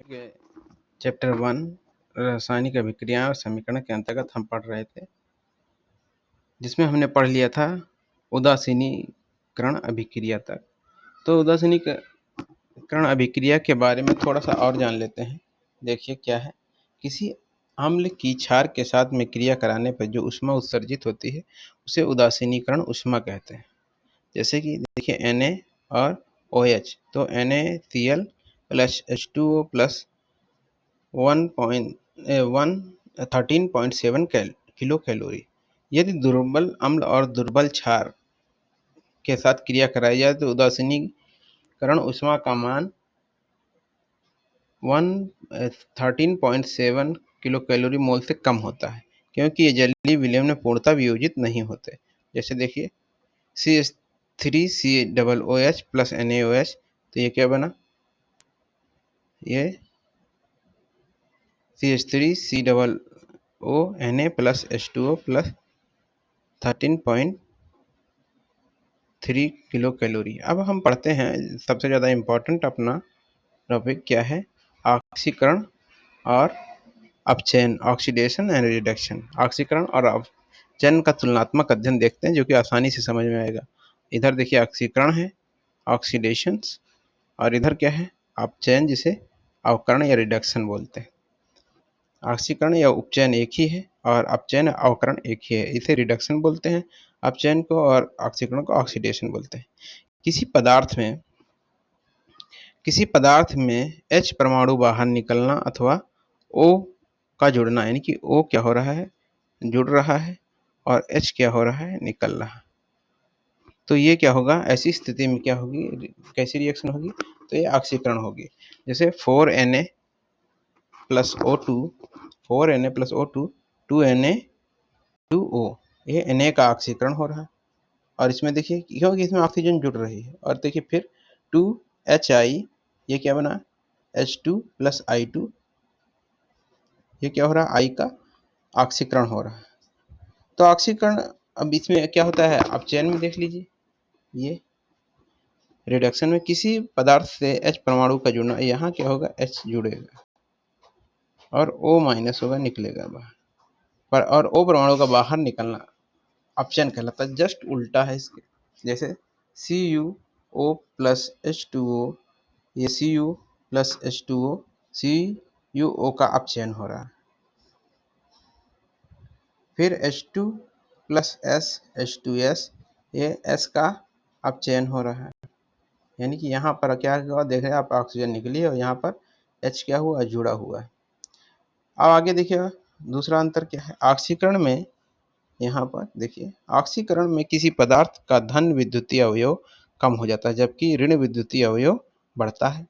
के चैप्टर 1 रासायनिक अभिक्रिया और समीकरण के अंतर्गत हम पढ़ रहे थे, जिसमें हमने पढ़ लिया था उदासीनीकरण अभिक्रिया तक। तो उदासीनीकरण अभिक्रिया के बारे में थोड़ा सा और जान लेते हैं। देखिए क्या है, किसी अम्ल की क्षार के साथ में क्रिया कराने पर जो ऊष्मा उत्सर्जित होती है उसे उदासीनीकरण ऊष्मा कहते हैं। जैसे कि देखिए Na और OH, तो NaCl plus H2O plus 13.7 kilo calorie. यदि दुर्बल अम्ल और दुर्बल क्षार के साथ क्रिया कराई जाए तो उदासीनीकरण ऊष्मा का मान 13.7 किलो कैलोरी मोल से कम होता है, क्योंकि ये जलीय विलयन में पूर्णतः वियोजित नहीं होते। जैसे देखिए CH3COOH प्लस NaOH, तो ये क्या बना, ये CH3COONA plus H2O plus 13.3 kilo calorie. अब हम पढ़ते हैं सबसे ज़्यादा इम्पोर्टेंट अपना टॉपिक क्या है, ऑक्सीकरण और अपचयन, ऑक्सीडेशन एंड रिडक्शन। ऑक्सीकरण और अपचयन का तुलनात्मक अध्ययन देखते हैं, जो कि आसानी से समझ में आएगा। इधर देखिए ऑक्सीकरण है, ऑक्सीडेशन, और इधर क्या है, अपचयन, जिसे अवकरण या रिडक्शन बोलते हैं। ऑक्सीकरण या उपचयन एक ही है और अपचयन अवकरण एक ही है, इसे रिडक्शन बोलते हैं अपचयन को, और ऑक्सीकरण को ऑक्सीडेशन बोलते हैं। किसी पदार्थ में H परमाणु बाहर निकलना अथवा O का जुड़ना, यानी कि O क्या हो रहा है, जुड़ रहा है, और H क्या हो रहा है, निकल रहा है। तो ये क्या होगा, ऐसी स्थिति में क्या होगी, कैसी रिएक्शन होगी, तो ये ऑक्सीकरण होगी। जैसे 4Na plus O2, 4Na plus O2 2Na2O, ये Na का ऑक्सीकरण हो रहा है। और इसमें देखिए क्योंकि इसमें ऑक्सीजन जुड़ रही है, और देखिए फिर 2HI, ये क्या बना, H2 प्लस I2, ये क्या हो रहा है, I का ऑक्सीकरण हो रहा है। तो ऑक्सीकरण, अब इसमें क्या होता है, अपचयन में देख लीजिए, ये रिडक्शन में किसी पदार्थ से H परमाणु का जुड़ना, यहाँ क्या होगा, H जुड़ेगा और O माइनस होगा, निकलेगा बाहर, पर और O परमाणु का बाहर निकलना अपचयन कहलाता है। जस्ट उल्टा है इसके, जैसे CuO प्लस H2O, ये Cu प्लस H2O, CuO का अपचयन हो रहा है। फिर H2 प्लस S H2S, ये S का अपचयन हो रहा है, यानी कि यहाँ पर क्या हुआ, देख रहे हैं आप, ऑक्सीजन निकली है और यहाँ पर H क्या हुआ, जुड़ा हुआ है। अब आगे देखिए दूसरा अंतर क्या है, ऑक्सीकरण में, यहाँ पर देखिए ऑक्सीकरण में किसी पदार्थ का धन विद्युतीय अवयव कम हो जाता है, जबकि ऋण विद्युतीय अवयव बढ़ता है।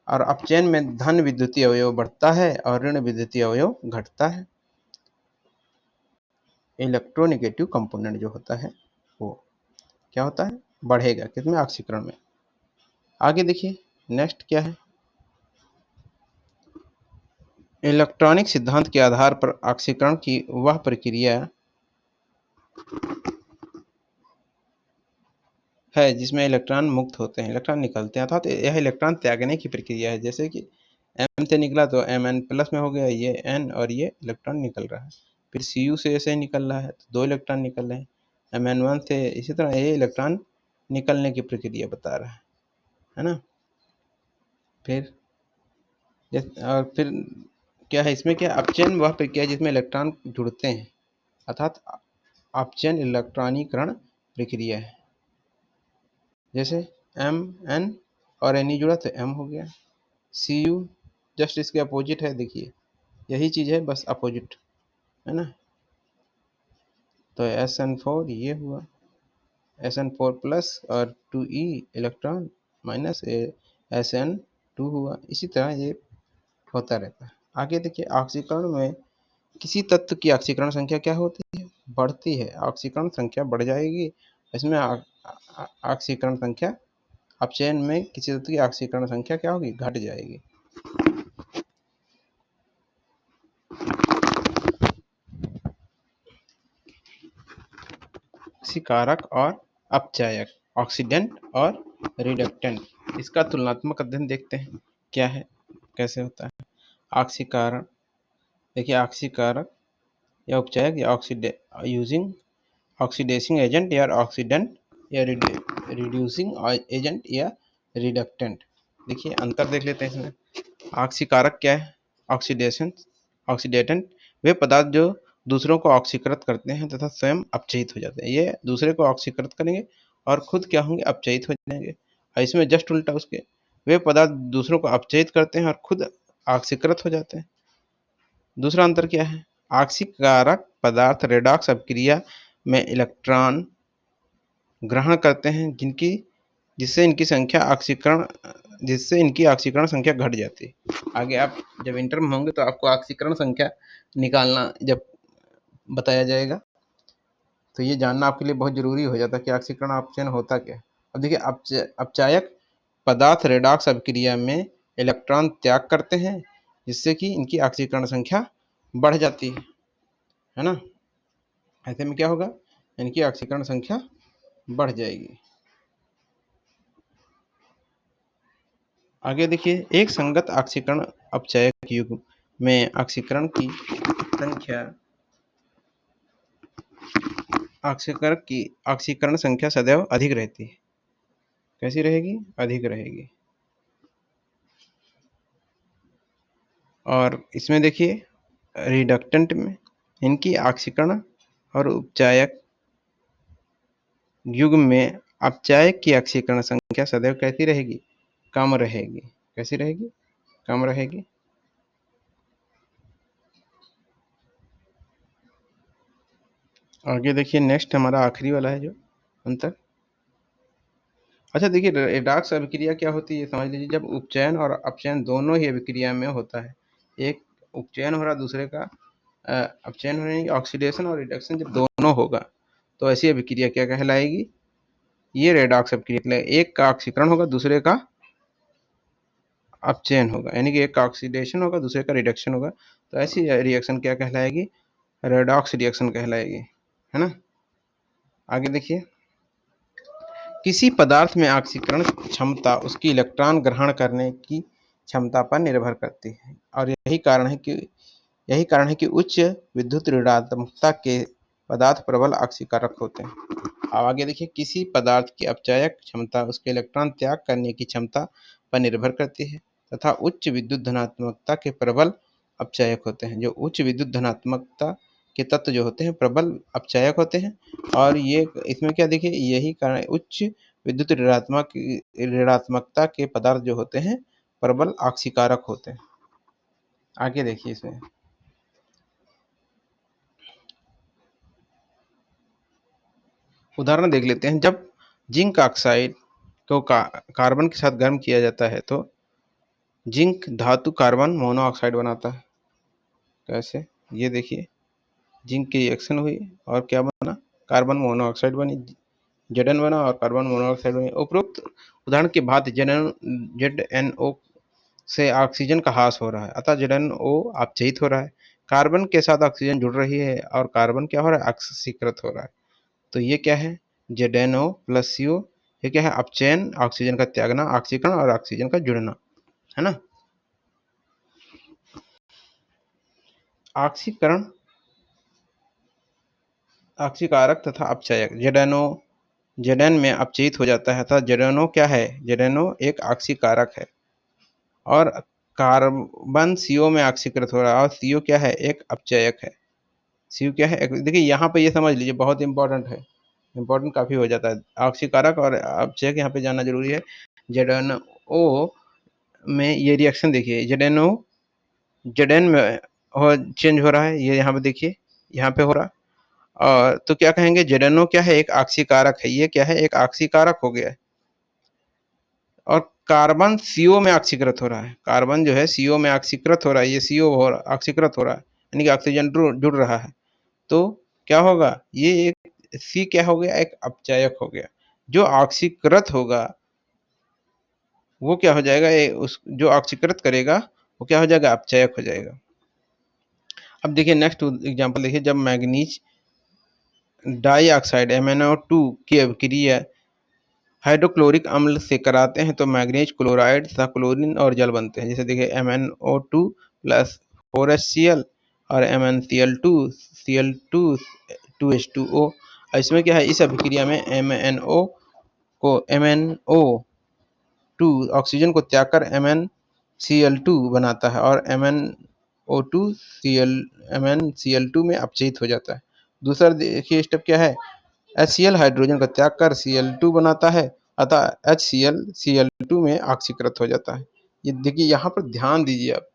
और अपचयन में धन विद्युतीय अवयव बढ़ता है और ऋण विद्युतीय अवयव घटता है। इलेक्ट्रोनेगेटिव कंपोनेंट जो होता है वो क्या होता है, बढ़ेगा, किसमें, ऑक्सीकरण में। आगे देखिए नेक्स्ट क्या है, इलेक्ट्रॉनिक सिद्धांत के आधार पर ऑक्सीकरण की वह प्रक्रिया है जिसमें इलेक्ट्रॉन मुक्त होते हैं, इलेक्ट्रॉन निकलते हैं, अर्थात यह इलेक्ट्रॉन त्यागने की प्रक्रिया है। जैसे कि M से निकला तो Mn प्लस में हो गया, ये N, और ये इलेक्ट्रॉन निकल रहा है। फिर Cu से ऐसे निकल रहा है तो 2 इलेक्ट्रॉन निकल रहे हैं, Mn1 से, इसी तरह ये इलेक्ट्रॉन निकलने की प्रक्रिया बता रहा है ना। फिर और फिर क्या है, इसमें क्या, अपचयन वह प्रक्रिया है जिसमें इलेक्ट्रॉन जुड़ते हैं, अर्थात अपचयन इलेक्ट्रॉनीकरण प्रक्रिया है। जैसे Mn और Ne जुड़ा तो M हो गया, Cu जस्ट इसके अपोजिट है, देखिए यही चीज़ है, बस अपोजिट है ना। तो SN4 ये हुआ, SN4 प्लस और 2E इलेक्ट्रॉन माइनस SN2 हुआ। इसी तरह ये होता रहता है। आगे देखिए ऑक्सीकरण में किसी तत्व की ऑक्सीकरण संख्या क्या होती है, बढ़ती है, ऑक्सीकरण संख्या बढ़ जाएगी। इसमें ऑक्सीकरण संख्या, अपचयन में किसी तत्व की ऑक्सीकरण संख्या क्या होगी, घट जाएगी। ऑक्सीकारक और अपचायक, ऑक्सीडेंट और रिडक्टेंट, इसका तुलनात्मक अध्ययन देखते हैं क्या है। कैसे होता है? ऑक्सीकरण, देखिए ऑक्सीकारक या उपचायक या यूजिंग ऑक्सीडेसिंग एजेंट या ऑक्सीडेंट या रिड्यूसिंग एजेंट या रिडक्टेंट। देखिए अंतर देख लेते हैं इसमें। ऑक्सीकारक क्या है? ऑक्सीडेशन, ऑक्सीडेटेंट वे पदार्थ जो दूसरों को ऑक्सीकृत करते हैं तथा स्वयं अपचयित हो जाते हैं। ये दूसरे को ऑक्सीकृत करेंगे और खुद क्या होंगे? अपचयित हो जाएंगे। और इसमें जस्ट उल्टा उसके, वे पदार्थ दूसरों को अपचयित करते हैं और खुद ऑक्सीकृत हो जाते हैं। दूसरा अंतर क्या है? ऑक्सीकारक पदार्थ रेडॉक्स अभिक्रिया में इलेक्ट्रॉन ग्रहण करते हैं जिससे इनकी ऑक्सीकरण संख्या घट जाती है। आगे आप जब इंटर में होंगे तो आपको ऑक्सीकरण संख्या निकालना जब बताया जाएगा तो ये जानना आपके लिए बहुत जरूरी हो जाता है कि ऑक्सीकरण अपचयन होता क्या है। अब देखिए अपचायक पदार्थ रेडॉक्स अभिक्रिया में इलेक्ट्रॉन त्याग करते हैं जिससे कि इनकी ऑक्सीकरण संख्या बढ़ जाती है ना। ऐसे में क्या होगा? इनकी ऑक्सीकरण संख्या बढ़ जाएगी। आगे देखिए, एक संगत ऑक्सीकरण अपचायक युग्म में ऑक्सीकरण संख्या सदैव अधिक रहती है। कैसी रहेगी? अधिक रहेगी। और इसमें देखिए रिडक्टेंट में इनकी ऑक्सीकरण और उपचायक युग्म में अपचायक की ऑक्सीकरण संख्या सदैव कैसी रहेगी? कम रहेगी। कैसी रहेगी? कम रहेगी। आगे देखिए नेक्स्ट हमारा आखिरी वाला है जो अंतर। अच्छा देखिए, रेडॉक्स अभिक्रिया क्या होती है समझ लीजिए। जब उपचयन और अपचयन दोनों ही अभिक्रिया में होता है, एक उपचयन हो रहा दूसरे का अपचयन हो रही, ऑक्सीडेशन और रिडक्शन जब दोनों होगा तो ऐसी अभिक्रिया क्या कहलाएगी? ये रेडॉक्स अभिक्रिया कहलाएगी। एक का ऑक्सीकरण होगा दूसरे का अपचयन होगा, यानी कि एक का ऑक्सीडेशन होगा दूसरे का रिडक्शन होगा, तो ऐसी रिएक्शन क्या कहलाएगी? रेडॉक्स रिएक्शन कहलाएगी, है ना। आगे देखिए, किसी पदार्थ में ऑक्सीकरण क्षमता उसकी इलेक्ट्रॉन ग्रहण करने की क्षमता पर निर्भर करती है और यही कारण है कि उच्च विद्युत ऋणात्मकता के पदार्थ प्रबल ऑक्सीकारक होते हैं। अब आगे देखिए, किसी पदार्थ की अपचायक क्षमता उसके इलेक्ट्रॉन त्याग करने की क्षमता पर निर्भर करती है तथा उच्च विद्युत धनात्मकता के प्रबल अपचायक होते हैं। जो उच्च विद्युत धनात्मकता के तत्व जो होते हैं प्रबल अपचायक होते हैं। और ये इसमें क्या देखिए, यही कारण उच्च विद्युत ऋणात्मकता के पदार्थ जो होते हैं प्रबल ऑक्सीकारक होते हैं। आगे देखिए, इसमें उदाहरण देख लेते हैं। जब जिंक ऑक्साइड को कार्बन के साथ गर्म किया जाता है तो जिंक धातु कार्बन मोनोऑक्साइड बनाता है। कैसे? ये देखिए, जिंक की रिएक्शन हुई और क्या बना? कार्बन मोनोऑक्साइड बनी, Zn बना और कार्बन मोनोऑक्साइड बनी। उपरोक्त उदाहरण की भांति ZnO से ऑक्सीजन का ह्रास हो रहा है, अतः ZnO अपचयित हो रहा है। कार्बन के साथ ऑक्सीजन जुड़ रही है और कार्बन क्या हो रहा है? ऑक्सीकृत हो रहा है। तो ये क्या है? ZnO plus CO। ये क्या है? अपचयन, ऑक्सीजन का त्यागना, ऑक्सीकरण और ऑक्सीजन का जुड़ना, है ना। ऑक्सीकरण, ऑक्सीकारक तथा अपचायक। Zn में अपचयित हो जाता है अतः ZnO क्या है? ZnO एक ऑक्सीकारक है और कार्बन CO में ऑक्सीकृत हो रहा है और CO क्या है? एक अपचायक है। CO क्या है? देखिए यहाँ पे ये समझ लीजिए, बहुत इंपॉर्टेंट है, इंपॉर्टेंट काफ़ी हो जाता है। ऑक्सीकारक और अपचायक यहाँ पे जानना जरूरी है। ZnO में ये रिएक्शन देखिए, Zn में चेंज हो रहा है, ये यहाँ पे देखिए, यहाँ पे हो रहा है। और तो क्या कहेंगे? ZnO क्या है? एक ऑक्सीकारक है। ये क्या है? एक ऑक्सीकारक हो गया है। और कार्बन CO में ऑक्सीकृत हो रहा है, कार्बन जो है CO में ऑक्सीकृत हो रहा है, ये CO ऑक्सीकृत हो रहा है, यानी कि ऑक्सीजन जुड़ रहा है। तो क्या होगा? ये एक C क्या हो गया? एक अपचायक हो गया। जो ऑक्सीकृत होगा वो क्या हो जाएगा? जो ऑक्सीकृत करेगा वो क्या हो जाएगा? अपचायक हो जाएगा। अब देखिए नेक्स्ट एग्जांपल देखिए, जब मैग्नीज डाइऑक्साइड MnO2 की अभिक्रिया हाइड्रोक्लोरिक अम्ल से कराते हैं तो मैग्नीज क्लोराइड तथा क्लोरीन और जल बनते हैं। जैसे देखिए MnO2 प्लस 4HCl और MnCl2 Cl2 2H2O। इसमें क्या है, इस अभिक्रिया में MnO ऑक्सीजन को त्याग कर MnCl2 बनाता है और MnO2 MnCl2 में अपचयित हो जाता है। दूसरा देखिए स्टेप क्या है, HCl हाइड्रोजन का त्याग कर Cl2 बनाता है, अतः HCl Cl2 में ऑक्सीकृत हो जाता है। ये देखिए यहाँ पर ध्यान दीजिए आप,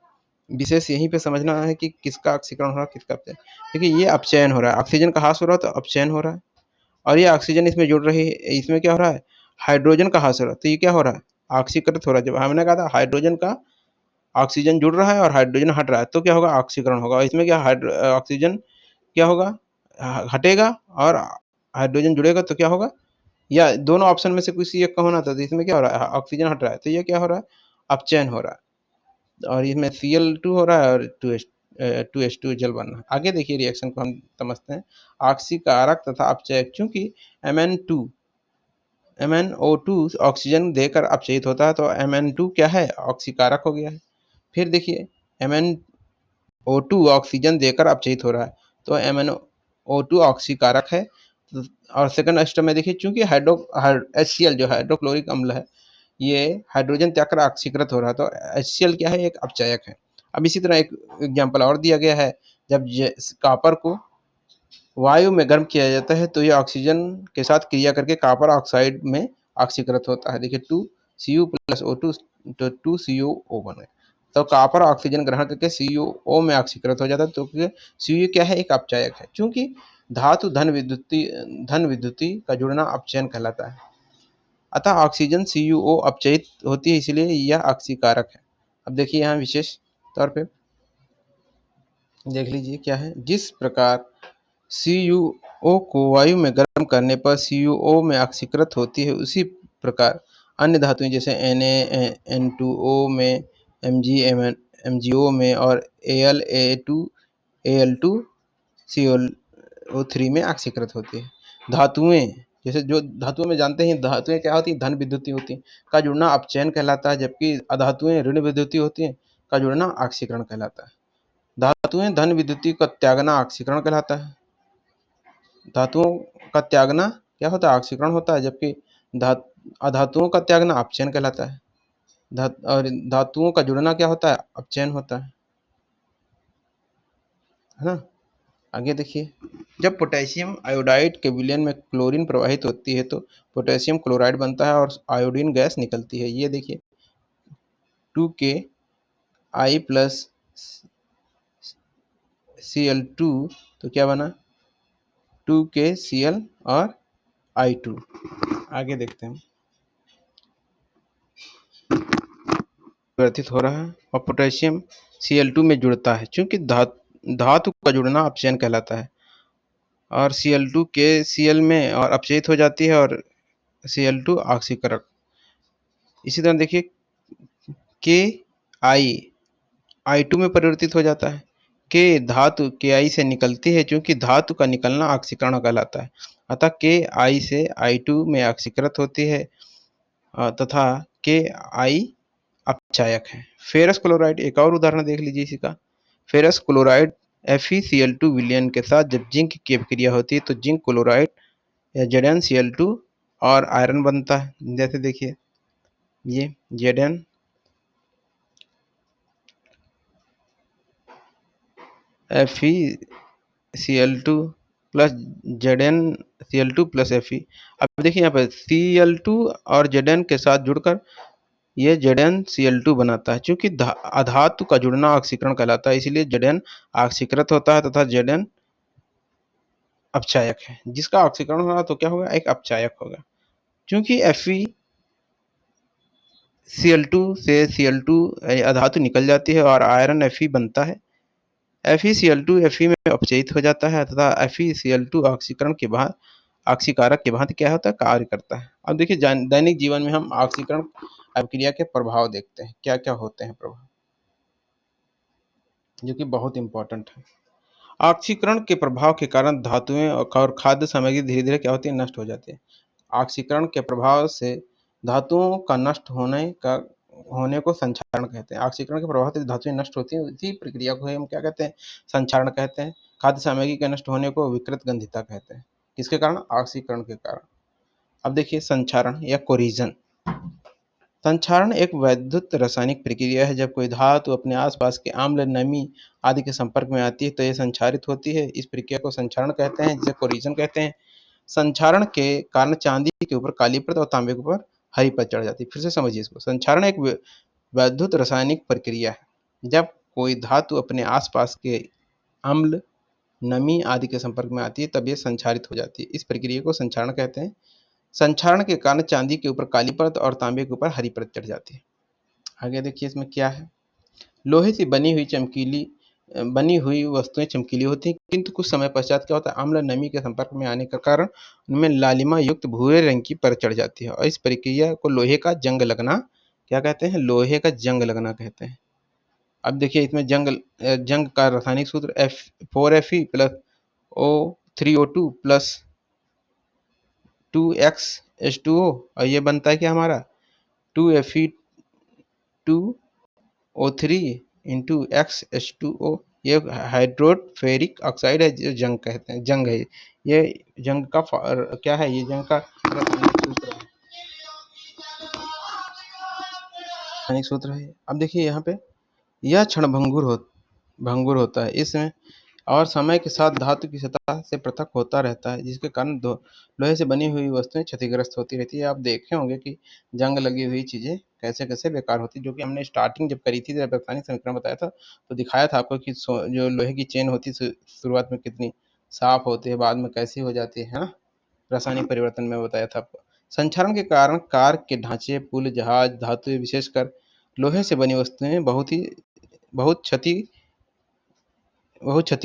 विशेष यहीं पे समझना है कि किसका ऑक्सीकरण हो रहा है, किसका अपचयन। देखिए ये अपचयन हो रहा है, ऑक्सीजन का ह्रास हो रहा है तो अपचयन हो रहा है, और ये ऑक्सीजन इसमें जुड़ रही है, इसमें क्या हो रहा है, हाइड्रोजन का ह्रास हो रहा है, तो ये क्या हो रहा है, ऑक्सीकृत हो रहा है। जब हमने कहा था हाइड्रोजन का ऑक्सीजन जुड़ रहा है और हाइड्रोजन हट रहा है तो क्या होगा, ऑक्सीकरण होगा। इसमें क्या ऑक्सीजन क्या होगा, हटेगा और हाइड्रोजन जुड़ेगा तो क्या होगा, या दोनों ऑप्शन में से किसी एक का होना था, तो इसमें क्या हो रहा है, ऑक्सीजन हट रहा है तो ये क्या हो रहा है, अपचयन हो रहा है, और इसमें Cl2 हो रहा है और 2H2 जल बन रहा है। आगे देखिए रिएक्शन को हम समझते हैं। ऑक्सीकारक तथा अपचयक, चूंकि MnO2 ऑक्सीजन देकर अपचयित होता है तो Mn2 क्या है, ऑक्सीकारक हो गया है। फिर देखिए MnO2 ऑक्सीजन देकर अपचयित हो रहा है तो MnO2 ऑक्सीकारक है। और सेकंड स्टेप में देखिए, चूंकि HCl जो हाइड्रोक्लोरिक अम्ल है, ये हाइड्रोजन त्याग कर ऑक्सीकृत हो रहा है तो HCl क्या है, एक अपचयक है। अब इसी तरह एक एग्जाम्पल और दिया गया है, जब कॉपर को वायु में गर्म किया जाता है तो यह ऑक्सीजन के साथ क्रिया करके कॉपर ऑक्साइड में ऑक्सीकृत होता है। देखिए 2Cu प्लस O2 तो 2CuO बने, तो कॉपर ऑक्सीजन ग्रहण करके CuO में ऑक्सीकृत हो जाता है, तो Cu क्या है, एक अपचयक है। चूंकि धातु धन विद्युती का जुड़ना अपचयन कहलाता है, अतः ऑक्सीजन CuO अपचयित होती है, इसलिए यह ऑक्सीकारक है। अब देखिए यहाँ विशेष तौर पे देख लीजिए क्या है, जिस प्रकार CuO को वायु में गर्म करने पर CuO में ऑक्सीकृत होती है, उसी प्रकार अन्य धातुएं जैसे Na2O में, MgO में और Al2CO3 में ऑक्सीकृत होती है। धातुएं जैसे, जो धातुओं में जानते हैं, धातुएं क्या होती हैं, धन विद्युती होती हैं, का जुड़ना अपचयन कहलाता है, जबकि अधातुएं ऋण विद्युती होती हैं, का जुड़ना ऑक्सीकरण कहलाता है। धातुएं धन विद्युती का त्यागना ऑक्सीकरण कहलाता है। धातुओं का त्यागना क्या होता है, ऑक्सीकरण होता है, जबकि अधातुओं का त्यागना अपचयन कहलाता है। और धातुओं का जुड़ना क्या होता है, अपचयन होता है ना। आगे देखिए, जब पोटेशियम आयोडाइड के विलयन में क्लोरीन प्रवाहित होती है तो पोटेशियम क्लोराइड बनता है और आयोडीन गैस निकलती है। ये देखिए 2Ki प्लस Cl2 तो क्या बना, 2KCl और I2। आगे देखते हैं, परिवर्तित हो रहा है और पोटेशियम Cl2 में जुड़ता है, चूंकि धातु का जुड़ना अपचयन कहलाता है, और Cl2 KCl में और अपचयित हो जाती है और Cl2 ऑक्सीकारक। इसी तरह देखिए Ki I2 में परिवर्तित हो जाता है, K धातु Ki से निकलती है, चूंकि धातु का निकलना ऑक्सीकरण कहलाता है, अतः Ki से I2 में ऑक्सीकृत होती है तथा Ki अपचायक है। फेरस क्लोराइड, एक और उदाहरण देख लीजिए इसी का। फेरस क्लोराइड FeCl2 विलयन के साथ जब जिंक की अभिक्रिया होती है तो जिंक क्लोराइड या ZnCl2 और आयरन बनता है। जैसे देखिए ये ZnFeCl2 plus ZnCl2 plus Fe। अब देखिए यहाँ पर Cl2 और Zn के साथ जुड़कर ये ZnCl2 बनाता है। चूंकि अधातु का जुड़ना ऑक्सीकरण कहलाता है, इसलिए Zn ऑक्सीकृत होता है तथा Zn अपचायक है। जिसका ऑक्सीकरण होगा तो क्या होगा, एक अपचायक होगा। चूंकि FeCl2 से Cl2 अधातु निकल जाती है और आयरन Fe बनता है, FeCl2 Fe में अपचयित हो जाता है तथा FeCl2 ऑक्सीकरण के बाद ऑक्सीकारक के भांति क्या होता है, कार्य करता है। अब देखिए दैनिक जीवन में हम ऑक्सीकरण अभिक्रिया के प्रभाव देखते हैं, क्या क्या होते हैं प्रभाव, जो कि बहुत इंपॉर्टेंट है। ऑक्सीकरण के प्रभाव के कारण धातुएं और खाद्य सामग्री धीरे धीरे क्या होती है, नष्ट हो जाती है। ऑक्सीकरण के प्रभाव से धातुओं का नष्ट होने को संक्षारण कहते हैं। ऑक्सीकरण के प्रभाव से धातुएं नष्ट होती हैं, इसी प्रक्रिया को हम क्या कहते हैं? संक्षारण कहते हैं। खाद्य सामग्री के नष्ट होने को विकृत गंधिता कहते हैं। किसके कारण? ऑक्सीकरण के कारण। अब देखिए संक्षारण या कोरिजन। संक्षारण एक वैद्युत रासायनिक प्रक्रिया है। जब कोई धातु अपने आसपास के अम्ल, नमी आदि के संपर्क में आती है तो यह संक्षारित होती है। इस प्रक्रिया को संक्षारण कहते हैं, जिसे कोरिजन कहते हैं। संक्षारण के कारण चांदी के ऊपर काली परत और तांबे के ऊपर हरी परत चढ़ जाती है। फिर से समझिए इसको। संक्षारण एक वैद्युत रासायनिक प्रक्रिया है। जब कोई धातु अपने आसपास के अम्ल, नमी आदि के संपर्क में आती है तब यह संक्षारित हो जाती है। इस प्रक्रिया को संक्षारण कहते हैं। संक्षारण के कारण चांदी के ऊपर काली परत और तांबे के ऊपर हरी परत चढ़ जाती है। आगे देखिए इसमें क्या है। लोहे से बनी हुई वस्तुएं चमकीली होती हैं, किंतु कुछ समय पश्चात क्या होता है? अम्ल, नमी के संपर्क में आने के कारण उनमें लालिमा युक्त भूरे रंग की परत चढ़ जाती है और इस प्रक्रिया को लोहे का जंग लगना क्या कहते हैं? लोहे का जंग लगना कहते हैं। अब देखिए इसमें जंग का रासायनिक सूत्र 4Fe plus O3O2 plus 2XH2O और ये बनता है क्या हमारा 2Fe2O3 इंटू XH2O। ये हाइड्रोफेरिक ऑक्साइड है, जो जंग है। ये जंग का क्या है? ये जंग का रासायनिक सूत्र है। अब देखिए यहाँ पे यह भंगुर होता है इसमें और समय के साथ धातु की सतह से पृथक होता रहता है, जिसके कारण लोहे से बनी हुई वस्तुएं क्षतिग्रस्त होती रहती है। आप देखे होंगे कि जंग लगी हुई चीजें कैसे कैसे बेकार होती है, जो कि हमने स्टार्टिंग जब करी थी, जब रासायनिक समीकरण बताया था तो दिखाया था आपको कि जो लोहे की चेन होती है शुरुआत में कितनी साफ होती है, बाद में कैसी हो जाती है ना, रासायनिक परिवर्तन में बताया था आपको। संक्षारण के कारण कार के ढांचे, पुल, जहाज, धातुएं, विशेषकर लोहे से बनी वस्तुएं बहुत क्षति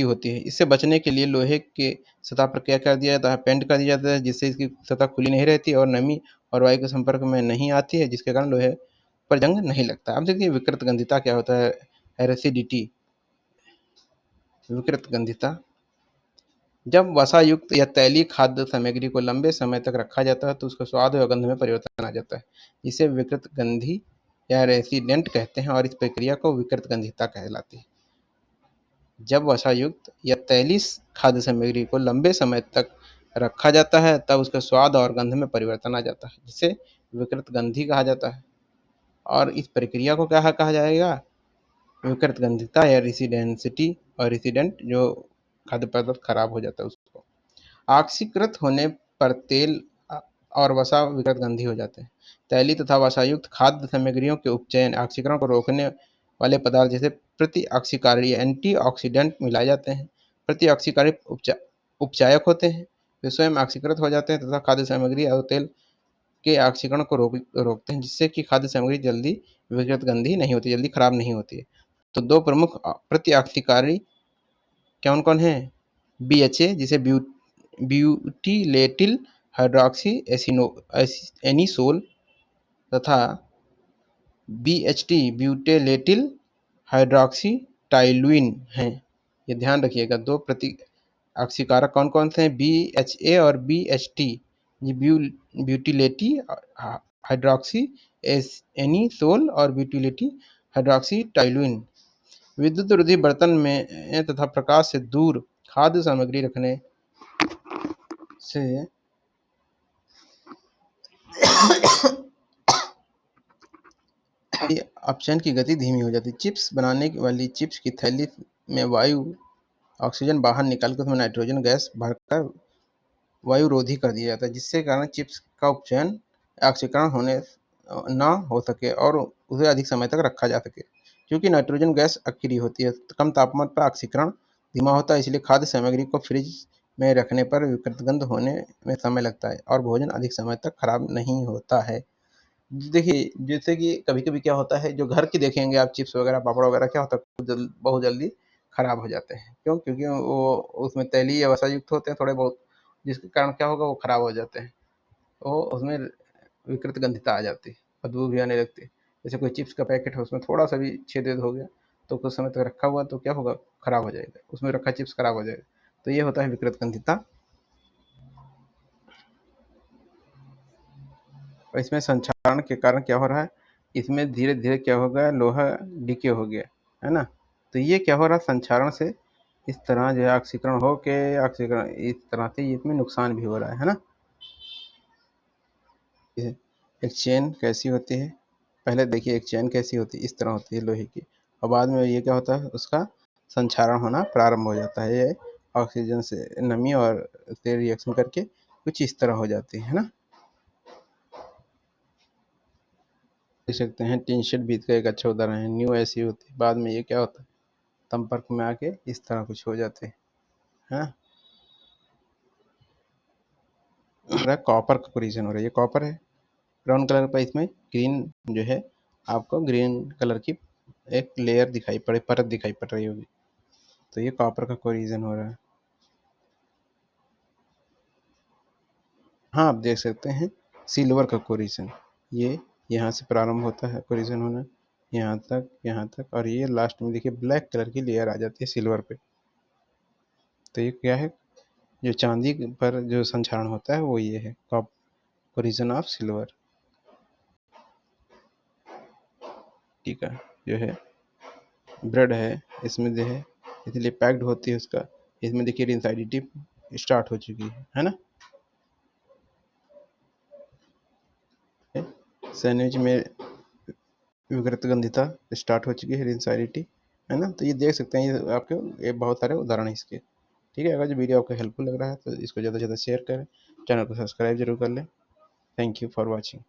होती है। इससे बचने के लिए लोहे के सतह पर क्या कर दिया जाता है? पेंट कर दिया जाता है, जिससे इसकी सतह खुली नहीं रहती और नमी और वायु के संपर्क में नहीं आती है, जिसके कारण लोहे पर जंग नहीं लगता। अब देखिए विकृत गंधिता क्या होता है? एसिडिटी। विकृत गंधिता जब वसा युक्त या तैलीय खाद्य सामग्री को लंबे समय तक रखा जाता है तो उसका स्वाद और गंध में परिवर्तन आ जाता है। इसे विकृत गंधी या रेसिडेंट कहते हैं और इस प्रक्रिया को विकृत गंधिता कहलाती है। जब वसायुक्त या तैलीय खाद्य सामग्री को लंबे समय तक रखा जाता है तब उसके स्वाद और गंध में परिवर्तन आ जाता है, जिसे विकृत गंधी कहा जाता है। और इस प्रक्रिया को क्या कहा जाएगा? विकृत गंधिता या रेसिडेंसिटी। और रेसिडेंट जो खाद्य पदार्थ खराब हो जाता है उसको। ऑक्सीकृत होने पर तेल और वसा विकृत गंधी हो जाते हैं। तैलीय तथा वसायुक्त खाद्य सामग्रियों के उपचयन ऑक्सीकरण को रोकने वाले पदार्थ जैसे प्रतिऑक्सीकारी एंटीऑक्सीडेंट मिलाए जाते हैं। प्रतिऑक्सीकारी उपचायक होते हैं, वे स्वयं ऑक्सीकृत हो जाते हैं तथा खाद्य सामग्री और तेल के ऑक्सीकरण को रोकते हैं, जिससे कि खाद्य सामग्री जल्दी विकृत गंधी नहीं होती, जल्दी खराब नहीं होती है। तो दो प्रमुख प्रतिऑक्सीकारी कौन कौन है? BHA जिसे ब्यूटीलेटिल हाइड्रॉक्सी एनिसोल तथा BHT ब्यूटेलेटिल हाइड्रॉक्सी टाइलुइन हैं। ये ध्यान रखिएगा। दो प्रतिऑक्सीकारक कौन कौन से हैं? BHA और BHT। ये ब्यूटिलेटी हाइड्रॉक्सी एनिसोल और ब्यूटिलेटी हाइड्रॉक्सी टाइलुइन। विद्युत रोधी बर्तन में तथा प्रकाश से दूर खाद्य सामग्री रखने से अपचयन की गति धीमी हो जाती है। चिप्स बनाने वाली चिप्स की थैली में ऑक्सीजन बाहर निकालकर उसमें नाइट्रोजन गैस भरकर वायुरोधी कर दिया जाता है, जिससे कारण चिप्स का उपचयन ऑक्सीकरण होने न हो सके और उसे अधिक समय तक रखा जा सके। क्योंकि नाइट्रोजन गैस अक्रिय होती है, कम तापमान पर ऑक्सीकरण धीमा होता है, इसलिए खाद्य सामग्री को फ्रिज में रखने पर विकृत गंध होने में समय लगता है और भोजन अधिक समय तक खराब नहीं होता है। देखिए जैसे कि कभी कभी क्या होता है, जो घर की देखेंगे आप चिप्स वगैरह, पापड़ वगैरह, क्या होता है बहुत जल्दी खराब हो जाते हैं। क्यों? क्योंकि वो उसमें तैलीय या वसा युक्त होते हैं थोड़े बहुत, जिसके कारण क्या होगा, वो खराब हो जाते हैं। वो उसमें विकृत गंधिता आ जाती है, बदबू भी आने लगती है। जैसे कोई चिप्स का पैकेट है, उसमें थोड़ा सा भी छेद हो गया तो कुछ समय तक रखा हुआ तो क्या होगा, खराब हो जाएगा, उसमें रखा चिप्स खराब हो जाएगा। तो ये होता है विकृत गंधिता। और इसमें संक्षारण के कारण क्या हो रहा है, इसमें धीरे धीरे क्या हो गया, लोहा डिके हो गया, है ना। तो ये क्या हो रहा है, संक्षारण से इस तरह जो है ऑक्सीकरण हो के ऑक्सीकरण इस तरह से इसमें नुकसान भी हो रहा है ना। एक चेन कैसी होती है, पहले देखिए एक चेन कैसी होती है, इस तरह होती है लोहे की, और बाद में ये क्या होता है, उसका संक्षारण होना प्रारंभ हो जाता है। ये ऑक्सीजन से नमी और से रिएक्शन करके कुछ इस तरह हो जाती है ना। देख सकते हैं टीन शेड भी इसका एक अच्छा उदाहरण है। न्यू ऐसी होती है, बाद में ये क्या होता है, संपर्क में आके इस तरह कुछ हो जाते हैं, है ना। कॉपर का कोरिजन हो रहा है, ये कॉपर है ब्राउन कलर का, इसमें ग्रीन जो है आपको ग्रीन कलर की एक लेयर दिखाई पड़े, परत दिखाई पड़ रही होगी, तो ये कॉपर का कोरिजन हो रहा है। हाँ, आप देख सकते हैं सिल्वर का कोरिजन, ये यहाँ से प्रारंभ होता है कोरिजन होना, यहाँ तक, और ये लास्ट में देखिए ब्लैक कलर की लेयर आ जाती है सिल्वर पे। तो ये क्या है, जो चांदी पर जो संक्षारण होता है वो ये है, कोरिजन ऑफ सिल्वर। ठीक है, जो है ब्रेड है, इसमें जो है इसलिए पैक्ड होती है उसका, इसमें देखिए रिंसाइडिटी स्टार्ट हो चुकी है ना। सैंडविच में विकृतगंधिता स्टार्ट हो चुकी है, रिंसाइडिटी, है ना। तो ये देख सकते हैं, ये आपके ये बहुत सारे उदाहरण है इसके। ठीक है, अगर जो वीडियो आपको हेल्पफुल लग रहा है तो इसको ज़्यादा से ज़्यादा शेयर करें, चैनल को सब्सक्राइब जरूर कर लें। Thank you for watching.